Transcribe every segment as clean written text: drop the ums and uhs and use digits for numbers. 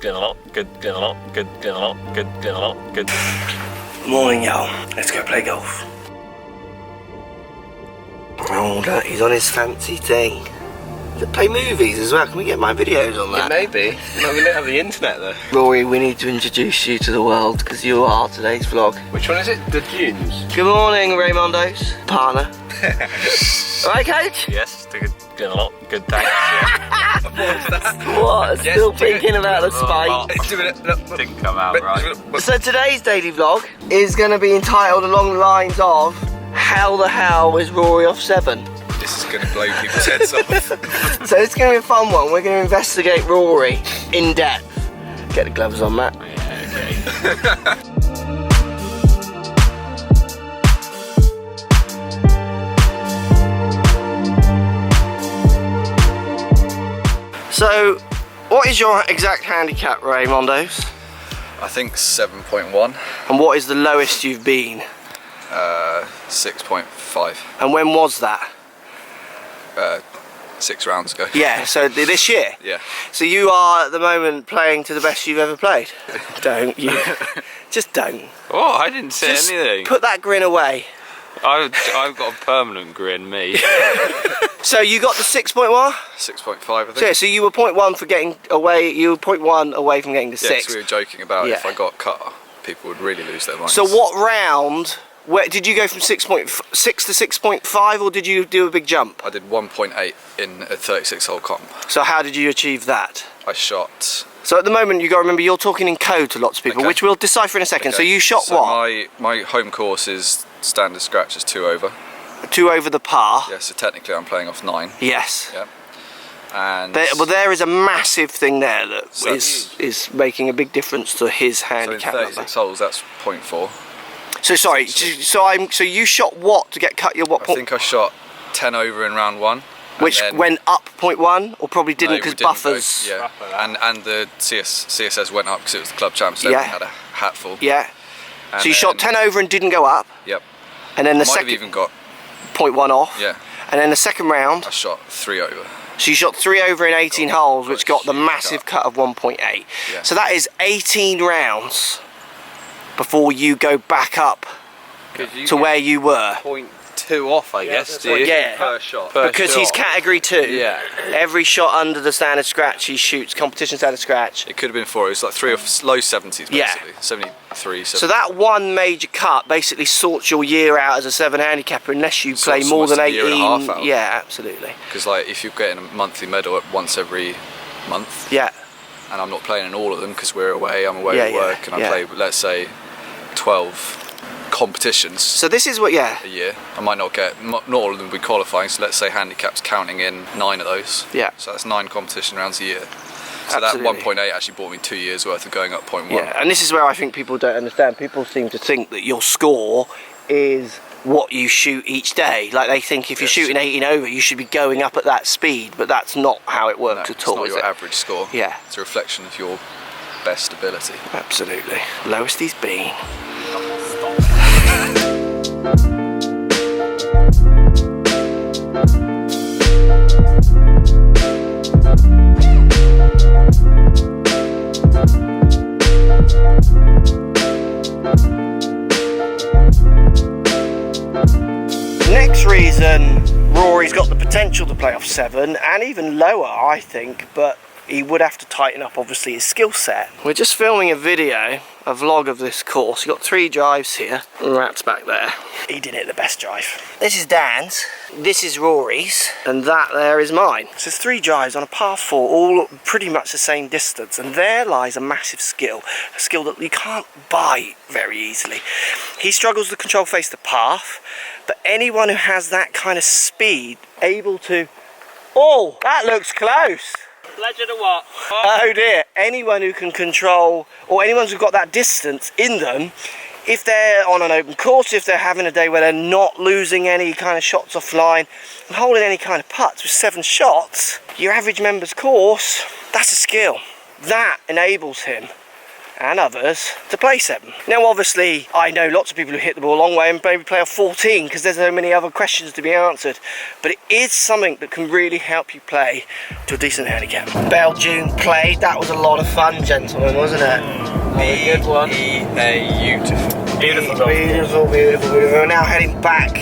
Morning, y'all. Let's go play golf. Oh, look, he's on his fancy thing. Does it play movies as well? Can we get my videos on that? It may be. No, we don't have the internet though. Rory, we need to introduce you to the world because you are today's vlog. Which one is it? The Dunes. Good morning, Raymondo's partner. Alright, coach? Yes, good thanks. Yeah. What? Still thinking about the spike. Didn't come out right. So today's daily vlog is going to be entitled along the lines of how the hell is Rory off 7? This is going to blow people's heads off. So it's going to be a fun one. We're going to investigate Rory in depth. Get the gloves on, Matt. Yeah, okay. So, what is your exact handicap, Raymondo's? I think 7.1. And what is the lowest you've been? 6.5. And when was that? 6 rounds ago. Yeah, so this year? Yeah. So you are at the moment playing to the best you've ever played? Don't you? Just don't. Oh, I didn't say Just anything. put that grin away. I've got a permanent grin, me. So you got the 6.1? 6.5, I think. So you were 0.1 for getting away. You were 0.1 away from getting to 6. Yeah, 'cause we were joking about if I got cut, people would really lose their minds. So what round? Where did you go from 6.6 to 6.5, or did you do a big jump? I did 1.8 in a 36-hole comp. So how did you achieve that? I shot. So at the moment, you got to remember you're talking in code to lots of people, Okay. which we'll decipher in a second. Okay. So you shot so what? My home course is standard scratch is 2 over. 2 over the par. Yeah, so technically I'm playing off 9. Yes. Yeah. And Well, there is a massive thing there that So is making a big difference to his so in handicap. 36 holes, that's 0.4. So sorry. So you shot what to get cut? Your what? I think I shot 10 over in round 1. Which went up 0.1, or probably didn't because buffers. Yeah, and the CSS went up because it was the club champ, so everyone had a hatful. Yeah. And So you shot 10 over and didn't go up. Yep. And then the I might have second even got 0.1 off. Yeah. And then the second round, I shot 3 over. so you shot 3 over in 18 holes, which got the massive cut of 1.8. Yeah. So that is 18 rounds before you go back up to where you were. 0.2 off, I guess, do you? Yeah. Per shot. Because he's category 2. Yeah. Every shot under the standard scratch he shoots, competition standard scratch. It could have been 4. It was like 3 or low 70s basically. Yeah. 73, 70. So that one major cut basically sorts your year out as a 7 handicapper unless you play Sorts more than almost 18. a year and a half out. Yeah, absolutely. Because like if you're getting a monthly medal at once every month, Yeah. and I'm not playing in all of them because we're away, I'm away Yeah, at work, and I play, let's say, 12 competitions So this is what, a year. I might not get, not all of them will be qualifying, so let's say handicap's counting in 9 of those. Yeah. So that's 9 competition rounds a year. So Absolutely. that 1.8 actually bought me 2 years worth of going up 0.1. Yeah, and this is where I think people don't understand. People seem to think that your score is what you shoot each day. Like they think if you're shooting 18 over, you should be going up at that speed, but that's not how it works at It's all, not is your it? average score. Yeah. It's a reflection of your best ability. Absolutely. Lowest he's been. Next reason Rory's got the potential to play off 7 and even lower, I think, but he would have to tighten up obviously his skill set. We're just filming a video, a vlog of this course. You've got 3 drives here. Rat's back there. He didn't hit the best drive. This is Dan's, this is Rory's, and that there is mine. So there's 3 drives on a par 4, all pretty much the same distance, and there lies a massive skill, a skill that you can't buy very easily. He struggles to control face the path, but anyone who has that kind of speed, able to... Oh, that looks close. Legend of what? Oh dear, anyone who can control, or anyone who's got that distance in them, if they're on an open course, if they're having a day where they're not losing any kind of shots offline and holding any kind of putts with 7 shots, your average member's course, that's a skill. That enables him and others to play 7. Now obviously I know lots of people who hit the ball a long way and maybe play off 14 because there's so many other questions to be answered, but it is something that can really help you play to a decent handicap. Belgium played, that was a lot of fun, gentlemen, wasn't it? A good one. Beautiful. Beautiful. We're now heading back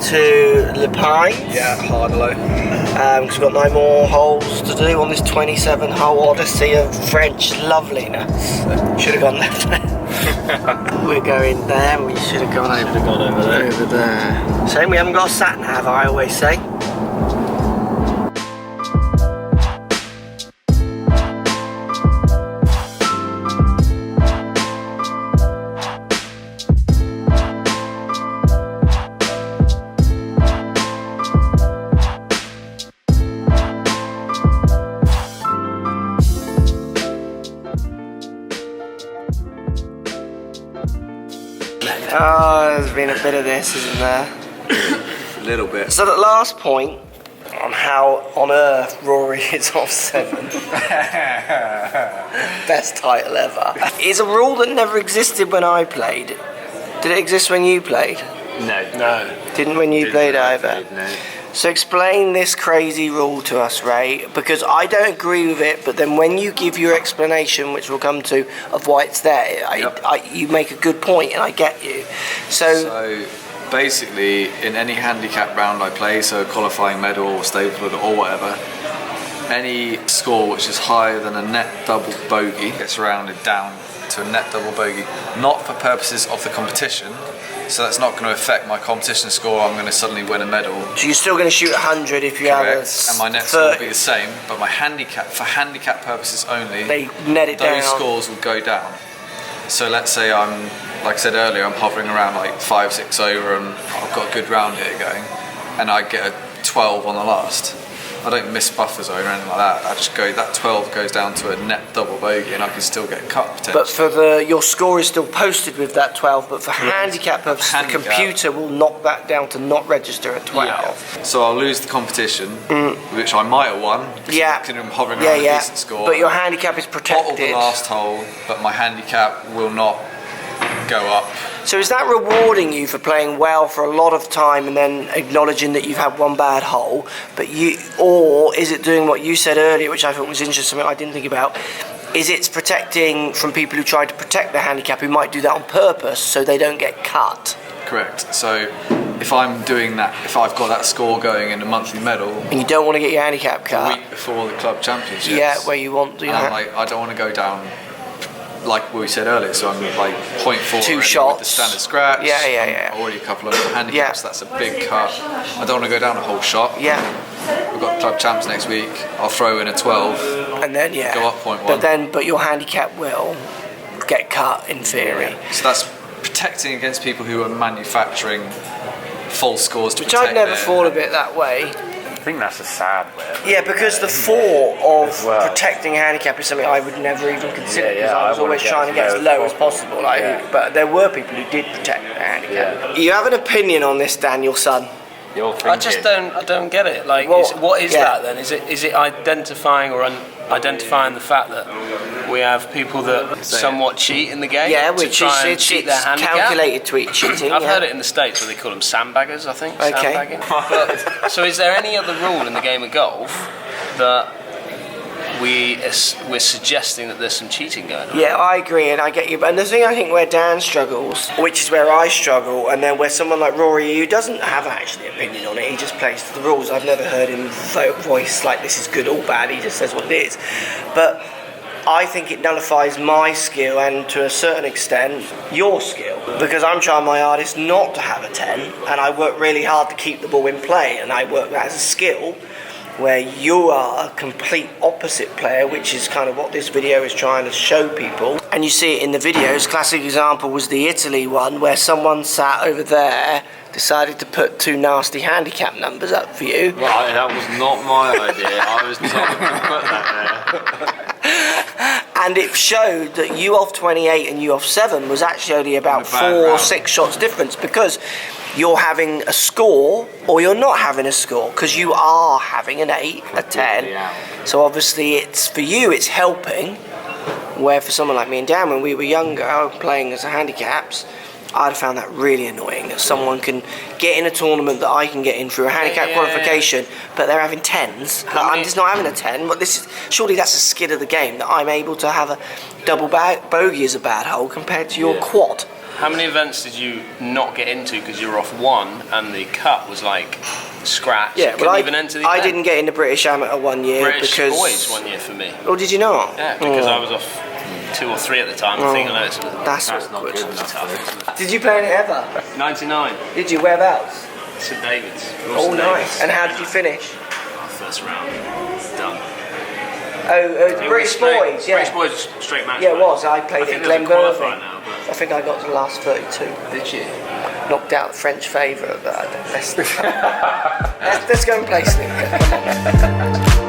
to Le Pines. Yeah, hard low. Because we've got 9 more holes to do on this 27-hole odyssey of French loveliness. Should have gone left there. We're going there. We should have gone over there. Same, we haven't got a sat nav, I always say. Oh, there's been a bit of this, isn't there? A little bit. So the last point on how on earth Rory is off 7. Best title ever. Is a rule that never existed when I played. Did it exist when you played? No. Didn't when you played either? No. So explain this crazy rule to us, Ray, because I don't agree with it, but then when you give your explanation, which we'll come to, of why it's there, you make a good point and I get you. So basically, in any handicap round I play, so qualifying medal or stapled or whatever, any score which is higher than a net double bogey gets rounded down to a net double bogey, not for purposes of the competition. So that's not going to affect my competition score. I'm going to suddenly win a medal. So you're still going to shoot 100 if you have a... And my net score will be the same, but my handicap, for handicap purposes only, they net it down. Those scores will go down. So let's say I'm, like I said earlier, I'm hovering around like 5-6 over and I've got a good round here going, and I get a 12 on the last. I don't miss buffers or anything like that. I just go, that 12 goes down to a net double bogey and I can still get cut potentially. But for your score is still posted with that 12, but for handicap purposes, the computer will knock that down to not register at 12. Yeah. So I'll lose the competition, which I might have won. Yeah. I'm hovering around a decent score. But your handicap is protected. Bottle the last hole, but my handicap will not go up. So is that rewarding you for playing well for a lot of time and then acknowledging that you've had one bad hole, or is it doing what you said earlier, which I thought was interesting, something I didn't think about, is it's protecting from people who try to protect their handicap who might do that on purpose so they don't get cut? Correct. So if I'm doing that, if I've got that score going in a monthly medal, and you don't want to get your handicap cut a week before the club championships, where you want to, I don't want to go down like we said earlier, so I'm like 0.4 2 shots with the standard scratch. Yeah. Already a couple of handicaps, that's a big cut. I don't want to go down a whole shot. Yeah. We've got club champs next week. I'll throw in a 12. And then go up 0.1. But your handicap will get cut in theory. Yeah. So that's protecting against people who are manufacturing false scores to protect. Which I'd never thought of it that way. I think that's a sad way. Yeah, because the thought of protecting handicap is something I would never even consider, because I was always trying to get as low as possible. But there were people who did protect their handicap. You have an opinion on this, Daniel, son? I just don't get it. Like, what is that then? Is it identifying identifying the fact that we have people that somewhat cheat in the game? Yeah, which is cheat their handicap? Calculated cheating. I've heard it in the States where they call them sandbaggers, I think. Okay. So is there any other rule in the game of golf that we're suggesting that there's some cheating going on? Yeah, I agree, and I get you. But the thing I think where Dan struggles, which is where I struggle, and then where someone like Rory, who doesn't have actually an opinion on it, he just plays to the rules. I've never heard him voice like this is good or bad. He just says what it is. But I think it nullifies my skill and to a certain extent your skill, because I'm trying my hardest not to have a 10, and I work really hard to keep the ball in play, and I work that as a skill, where you are a complete opposite player, which is kind of what this video is trying to show people. And you see it in the videos. Classic example was the Italy one, where someone sat over there, decided to put 2 nasty handicap numbers up for you. Well, that was not my idea. I was not going to put that there. And it showed that you off 28 and you off 7 was actually only about 4 or 6 shots difference, because you're having a score or you're not having a score, because you are having an 8, a 10. So obviously it's for you, it's helping, Where for someone like me and Dan, when we were younger, playing as a handicaps, I'd have found that really annoying, that someone can get in a tournament that I can get in through a handicap qualification, but they're having 10s. Like, I'm just not having a 10. But surely that's a skid of the game, that I'm able to have a double bogey as a bad hole compared to your quad. How many events did you not get into because you were off one and the cut was like scratch? Yeah, but I event? didn't get into British Amateur one year British because boys 1 year for me. Oh, did you not? Yeah, because I was off 2 or 3 at the time. I think I know it's that's not awkward. good enough. Did you play in it ever? 99. Did you? Whereabouts? St David's. Oh, nice. And how did you finish? First round. Done. Oh, British boys, yeah. British boys straight match. Yeah, it was. I played it in Glenbervie. Now, but... I think I got to the last 32. Did you? Knocked out the French favourite, but I don't. Let's go and play snooker. Come on.